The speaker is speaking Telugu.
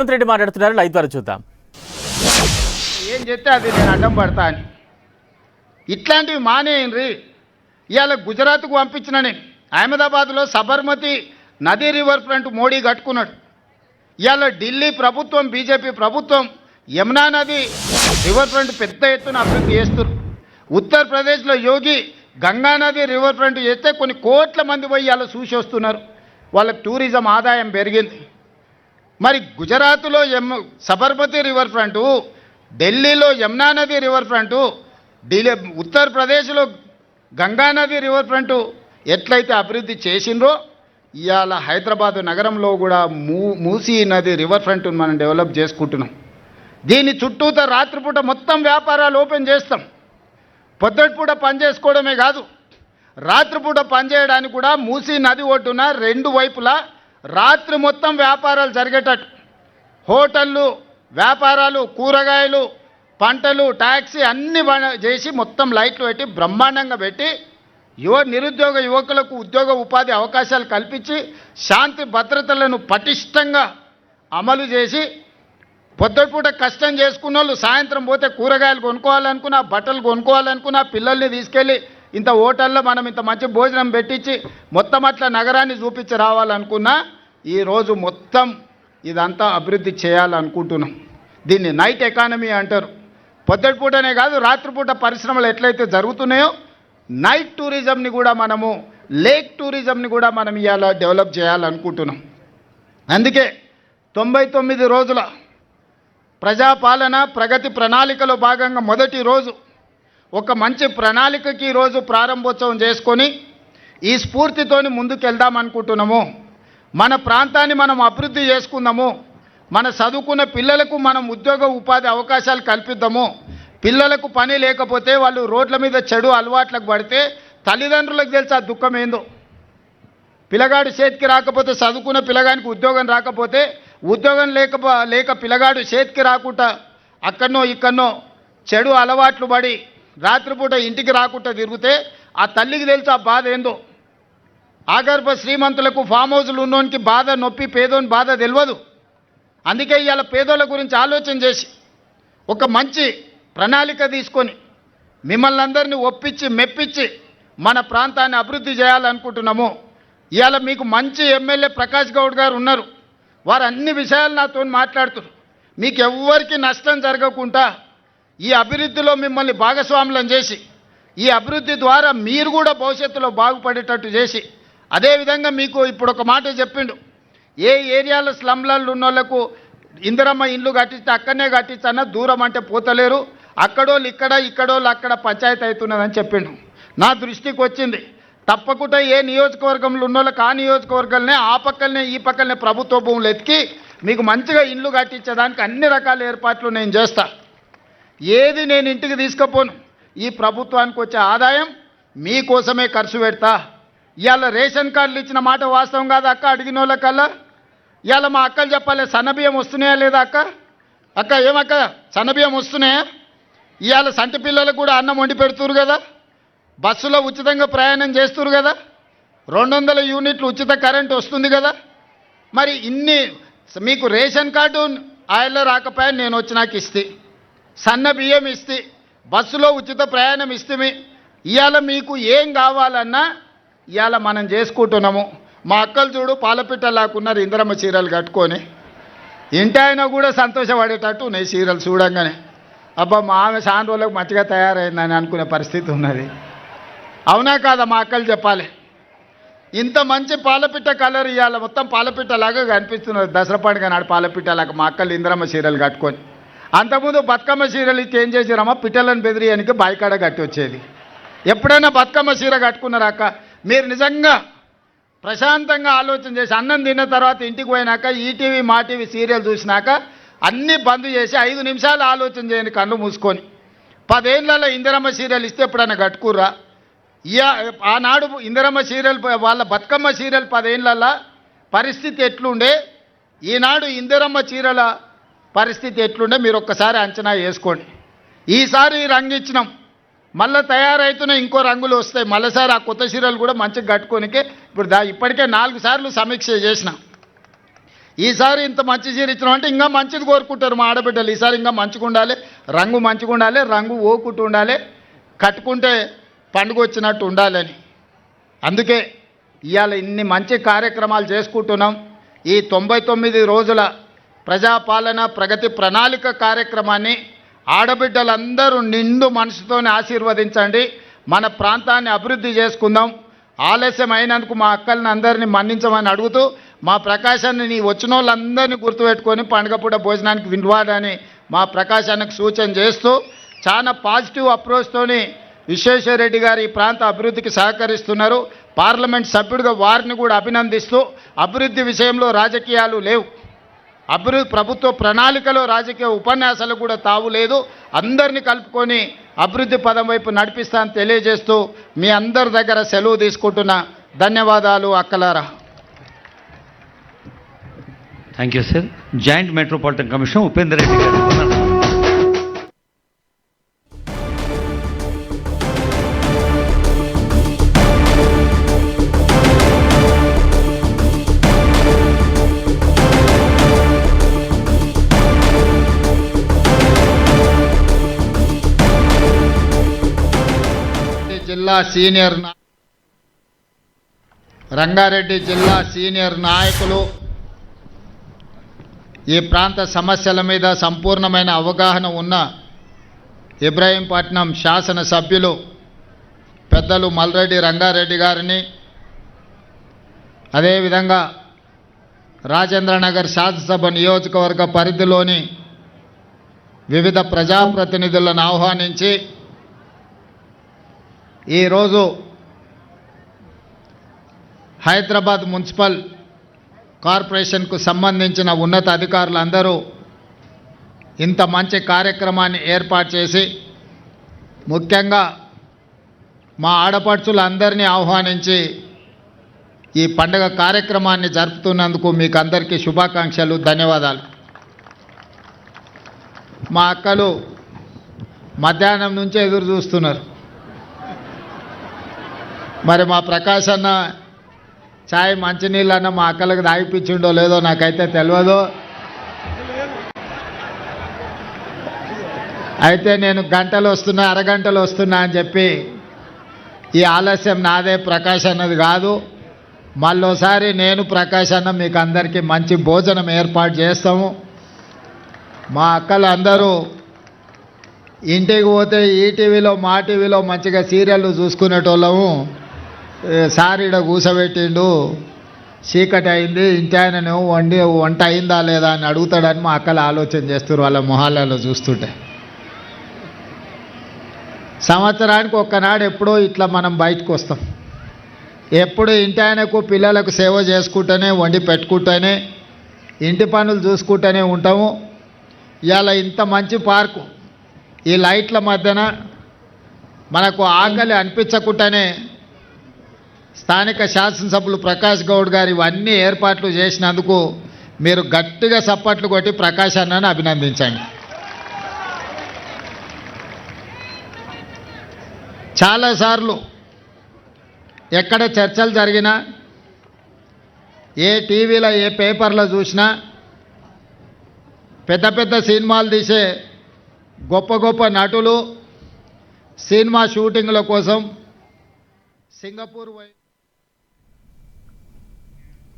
రేవంత్ రెడ్డి మాట్లాడుతున్నారు, లైవ్ ద్వారా చూద్దాం. ఏం చెప్తే అది నేను అడ్డం పడతా అని ఇట్లాంటివి మానేయండి. ఇవాళ గుజరాత్కు పంపించిన నేను అహ్మదాబాద్లో సబర్మతి నదీ రివర్ ఫ్రంట్ మోడీ కట్టుకున్నాడు. ఇవాళ ఢిల్లీ ప్రభుత్వం బీజేపీ ప్రభుత్వం యమునా నది రివర్ ఫ్రంట్ పెద్ద ఎత్తున అభివృద్ధి చేస్తున్నారు. ఉత్తరప్రదేశ్లో యోగి గంగా నది రివర్ ఫ్రంట్ చేస్తే కొన్ని కోట్ల మంది పోయి ఇవాళ చూసి వస్తున్నారు. వాళ్ళకి టూరిజం ఆదాయం పెరిగింది. మరి గుజరాత్లో సబర్మతి రివర్ ఫ్రంటు, ఢిల్లీలో యమునా నది రివర్ ఫ్రంటు, ఉత్తరప్రదేశ్లో గంగా నది రివర్ ఫ్రంటు ఎట్లయితే అభివృద్ధి చేసిండ్రో ఇవాళ హైదరాబాద్ నగరంలో కూడా మూసీ నది రివర్ ఫ్రంట్ను మనం డెవలప్ చేసుకుంటున్నాం. దీని చుట్టూతో రాత్రిపూట మొత్తం వ్యాపారాలు ఓపెన్ చేస్తాం. పొద్దుటిపూట పని చేసుకోవడమే కాదు, రాత్రిపూట పనిచేయడానికి కూడా మూసీ నది ఒడ్డున రెండు వైపులా రాత్రి మొత్తం వ్యాపారాలు జరిగేటట్టు హోటళ్ళు, వ్యాపారాలు, కూరగాయలు, పంటలు, ట్యాక్సీ అన్నీ చేసి మొత్తం లైట్లు పెట్టి బ్రహ్మాండంగా పెట్టి నిరుద్యోగ యువకులకు ఉద్యోగ ఉపాధి అవకాశాలు కల్పించి శాంతి భద్రతలను పటిష్టంగా అమలు చేసి పొద్దుపూట కష్టం చేసుకున్న వాళ్ళు సాయంత్రం పోతే కూరగాయలు కొనుక్కోవాలనుకున్నా, బట్టలు కొనుక్కోవాలనుకున్నా, పిల్లల్ని తీసుకెళ్ళి ఇంత హోటల్లో మనం ఇంత మంచి భోజనం పెట్టించి మొత్తం అట్లా నగరాన్ని చూపించి రావాలనుకున్నా ఈరోజు మొత్తం ఇదంతా అభివృద్ధి చేయాలనుకుంటున్నాం. దీన్ని నైట్ ఎకానమీ అంటారు. పొద్దుటిపూటనే కాదు రాత్రిపూట పరిశ్రమలు ఎట్లయితే జరుగుతున్నాయో నైట్ టూరిజంని కూడా మనము, లేక్ టూరిజంని కూడా మనం ఇవాళ డెవలప్ చేయాలనుకుంటున్నాం. అందుకే 99 రోజుల ప్రజాపాలన ప్రగతి ప్రణాళికలో భాగంగా మొదటి రోజు ఒక మంచి ప్రణాళికకి ఈరోజు ప్రారంభోత్సవం చేసుకొని ఈ స్ఫూర్తితోని ముందుకెళ్దాం అనుకుంటున్నాము. మన ప్రాంతాన్ని మనం అభివృద్ధి చేసుకుందాము. మన చదువుకున్న పిల్లలకు మనం ఉద్యోగ ఉపాధి అవకాశాలు కల్పిద్దాము. పిల్లలకు పని లేకపోతే వాళ్ళు రోడ్ల మీద చెడు అలవాట్లకు పడితే తల్లిదండ్రులకు తెలిసి ఆ దుఃఖం ఏందో. పిల్లగాడు చేతికి రాకపోతే, చదువుకున్న పిల్లగానికి ఉద్యోగం రాకపోతే, ఉద్యోగం లేక పిల్లగాడు చేతికి రాకుండా అక్కడనో ఇక్కడనో చెడు అలవాట్లు పడి రాత్రిపూట ఇంటికి రాకుండా తిరిగితే ఆ తల్లికి తెలుసు ఆ బాధ ఏందో. ఆగర్భ శ్రీమంతులకు ఫామ్ హౌస్లు ఉన్నోనికి బాధ, నొప్పి, పేదోని బాధ తెలియదు. అందుకే ఇవాళ పేదోళ్ళ గురించి ఆలోచన చేసి ఒక మంచి ప్రణాళిక తీసుకొని మిమ్మల్ని అందరినీ ఒప్పించి మెప్పించి మన ప్రాంతాన్ని అభివృద్ధి చేయాలనుకుంటున్నాము. ఇవాళ మీకు మంచి ఎమ్మెల్యే ప్రకాష్ గౌడ్ గారు ఉన్నారు. వారు అన్ని విషయాలు నాతో మాట్లాడుతున్నారు. మీకు ఎవ్వరికి నష్టం జరగకుండా ఈ అభివృద్ధిలో మిమ్మల్ని భాగస్వాములను చేసి ఈ అభివృద్ధి ద్వారా మీరు కూడా భవిష్యత్తులో బాగుపడేటట్టు చేసి, అదేవిధంగా మీకు ఇప్పుడు ఒక మాట చెప్పిండు, ఏ ఏరియాలో స్లమ్లలో ఉన్న వాళ్ళకు ఇందిరమ్మ ఇండ్లు కట్టిస్తే అక్కడనే కట్టించన్నా, దూరం అంటే పోతలేరు, అక్కడోళ్ళు ఇక్కడ, ఇక్కడోళ్ళు అక్కడ పంచాయతీ అవుతున్నదని చెప్పిండు. నా దృష్టికి వచ్చింది. తప్పకుండా ఏ నియోజకవర్గంలో ఉన్న వాళ్ళకి ఆ నియోజకవర్గాలనే, ఆ పక్కనే ఈ పక్కనే ప్రభుత్వ భూములు ఎతికి మీకు మంచిగా ఇండ్లు కట్టించడానికి అన్ని రకాల ఏర్పాట్లు నేను చేస్తా. ఏది నేను ఇంటికి తీసుకుపోను. ఈ ప్రభుత్వానికి వచ్చే ఆదాయం మీకోసమే ఖర్చు పెడతా. ఇవాళ రేషన్ కార్డులు ఇచ్చిన మాట వాస్తవం కాదు అక్క, అడిగిన వాళ్ళకల్లా. ఇవాళ మా అక్కలు చెప్పాలి, సన్నబియ్యం వస్తున్నాయా లేదా అక్క? అక్క ఏమక్క సన్నబియ్యం వస్తున్నాయా? ఇవాళ సంటి పిల్లలకు కూడా అన్నం వండి పెడుతురు కదా, బస్సులో ఉచితంగా ప్రయాణం చేస్తురు కదా, 200 యూనిట్లు ఉచిత కరెంటు వస్తుంది కదా. మరి ఇన్ని మీకు రేషన్ కార్డు ఆయల్లో రాకపోయా, నేను వచ్చినాక ఇస్తే, సన్న బియ్యం ఇస్తే, బస్సులో ఉచిత ప్రయాణం ఇస్తే, ఇవాళ మీకు ఏం కావాలన్నా ఇవాళ మనం చేసుకుంటున్నాము. మా అక్కలు చూడు పాలపిట్టలాకున్నారు ఇందిరమ్మ చీరలు కట్టుకొని, ఇంటి ఆయన కూడా సంతోషపడేటట్టు ఉన్నాయి చీరలు చూడంగానే. అబ్బా మా ఆమె చాలా రోజులకు మంచిగా తయారైందని అనుకునే పరిస్థితి ఉన్నది. అవునా కాదా మా అక్కలు చెప్పాలి. ఇంత మంచి పాలపిట్ట కలర్ ఇవాళ మొత్తం పాలపిట్టలాగా కనిపిస్తున్నది. దసరా పండుగ నాడు పాలపిట్టలాగా మా అక్కలు ఇందిరమ్మ చీరలు కట్టుకొని. అంతకుముందు బతుకమ్మ చీరలు ఇచ్చి ఏం చేసారమ్మా, పిట్టలను బెదిరియానికి బాయికాడ కట్టి వచ్చేది. ఎప్పుడైనా బతుకమ్మ చీర కట్టుకున్నారా అక్క? మీరు నిజంగా ప్రశాంతంగా ఆలోచన చేసి అన్నం తిన్న తర్వాత ఇంటికి పోయినాక ఈటీవీ మా టీవీ సీరియల్ చూసినాక అన్నీ బంద్ చేసి 5 నిమిషాలు ఆలోచన చేయండి కళ్ళు మూసుకొని. 10 ఏళ్ళలో ఇందిరమ్మ సీరియల్ ఇస్తే ఎప్పుడైనా కట్టుకుర్రా? ఆనాడు ఇందిరమ్మ సీరియల్ వాళ్ళ బతుకమ్మ సీరియల్ 10 ఏళ్ళల్లో పరిస్థితి ఎట్లుండే, ఈనాడు ఇందిరమ్మ చీరల పరిస్థితి ఎట్లుండే మీరు ఒక్కసారి అంచనా వేసుకోండి. ఈసారి రంగు ఇచ్చినాం, మళ్ళీ తయారైతున్న ఇంకో రంగులు వస్తాయి. మళ్ళీసారి ఆ కొత్త చీరలు కూడా మంచిగా కట్టుకోనికే ఇప్పుడు ఇప్పటికే 4 సార్లు సమీక్ష చేసిన. ఈసారి ఇంత మంచి చీర ఇచ్చినాం అంటే ఇంకా మంచిది కోరుకుంటారు మా ఆడబిడ్డలు. ఈసారి ఇంకా మంచిగా ఉండాలి, రంగు మంచిగా ఉండాలి, రంగు ఓకుంటూ ఉండాలి, కట్టుకుంటే పండుగ వచ్చినట్టు ఉండాలని. అందుకే ఇవాళ ఇన్ని మంచి కార్యక్రమాలు చేసుకుంటున్నాం. ఈ 99 రోజుల ప్రజాపాలన ప్రగతి ప్రణాళిక కార్యక్రమాన్ని ఆడబిడ్డలందరూ నిండు మనసుతోనే ఆశీర్వదించండి. మన ప్రాంతాన్ని అభివృద్ధి చేసుకుందాం. ఆలస్యం అయినందుకు మా అక్కల్ని అందరినీ మన్నించమని అడుగుతూ, మా ప్రకాశాన్ని నీ వచ్చిన వాళ్ళందరినీ గుర్తుపెట్టుకొని పండుగ పూట భోజనానికి విలువాడని మా ప్రకాశానికి సూచన చేస్తూ, చాలా పాజిటివ్ అప్రోచ్తోని విశ్వేశ్వరరెడ్డి గారు ఈ ప్రాంత అభివృద్ధికి సహకరిస్తున్నారు. పార్లమెంట్ సభ్యుడిగా వారిని కూడా అభినందిస్తూ, అభివృద్ధి విషయంలో రాజకీయాలు లేవు, ప్రభుత్వ ప్రణాళికలో రాజకీయ ఉపన్యాసాలకు కూడా తావు లేదు. అందరినీ కలుపుకొని అభివృద్ధి పదం వైపు నడిపిస్తానని తెలియజేస్తూ మీ అందరి దగ్గర సెలవు తీసుకుంటున్నా. ధన్యవాదాలు అక్కలారా. Thank you sir. Joint metropolitan commission Upender Reddy గారు. రంగారెడ్డి జిల్లా సీనియర్ నాయకులు, ఈ ప్రాంత సమస్యల మీద సంపూర్ణమైన అవగాహన ఉన్న ఇబ్రాహీంపట్నం శాసనసభ్యులు పెద్దలు మల్రెడ్డి రంగారెడ్డి గారిని, అదేవిధంగా రాజేంద్రనగర్ శాసనసభ నియోజకవర్గ పరిధిలోని వివిధ ప్రజాప్రతినిధులను ఆహ్వానించి ఈరోజు హైదరాబాద్ మున్సిపల్ కార్పొరేషన్కు సంబంధించిన ఉన్నత అధికారులందరూ ఇంత మంచి కార్యక్రమాన్ని ఏర్పాటు చేసి, ముఖ్యంగా మా ఆడపడుచులందరినీ ఆహ్వానించి ఈ పండుగ కార్యక్రమాన్ని జరుపుతున్నందుకు మీకు అందరికీ శుభాకాంక్షలు, ధన్యవాదాలు. మా అక్కలు మధ్యాహ్నం నుంచే ఎదురు చూస్తున్నారు. మరి మా ప్రకాష్ అన్న చాయ్ మంచినీళ్ళన్న మా అక్కలకు తాగిపించిండో లేదో నాకైతే తెలియదు. అయితే నేను గంటలు వస్తున్నా, అరగంటలు వస్తున్నా అని చెప్పి ఈ ఆలస్యం నాదే, ప్రకాష్ అన్నది కాదు. మళ్ళోసారి నేను ప్రకాష్ అన్న మీకు అందరికీ మంచి భోజనం ఏర్పాటు చేస్తాము. మా అక్కలు అందరూ ఇంటికి పోతే ఈటీవీలో మా టీవీలో మంచిగా సీరియళ్ళు చూసుకునేటోళ్ళము. సార్ ఈడ కూసబెట్టిండు, చీకటి అయింది, ఇంటి ఆయనను వంట అయిందా లేదా అని అడుగుతాడని మా అక్కలు ఆలోచన చేస్తారు వాళ్ళ మొహాలలో చూస్తుంటే. సంవత్సరానికి ఒక్కనాడు ఎప్పుడో ఇట్లా మనం బయటకు వస్తాం. ఎప్పుడు ఇంటి ఆయనకు పిల్లలకు సేవ చేసుకుంటూనే, వండి పెట్టుకుంటూనే, ఇంటి పనులు చూసుకుంటూనే ఉంటాము. ఇవాళ ఇంత మంచి పార్కు, ఈ లైట్ల మధ్యన మనకు ఆకలి అనిపించకుండానే స్థానిక శాసనసభ్యులు ప్రకాష్ గౌడ్ గారు ఇవన్నీ ఏర్పాట్లు చేసినందుకు మీరు గట్టిగా చప్పట్లు కొట్టి ప్రకాష్ అన్నని అభినందించండి. చాలాసార్లు ఎక్కడ చర్చలు జరిగినా, ఏ టీవీలో ఏ పేపర్లో చూసినా పెద్ద పెద్ద సినిమాలు తీసే గొప్ప గొప్ప నటులు సినిమా షూటింగ్ల కోసం సింగపూర్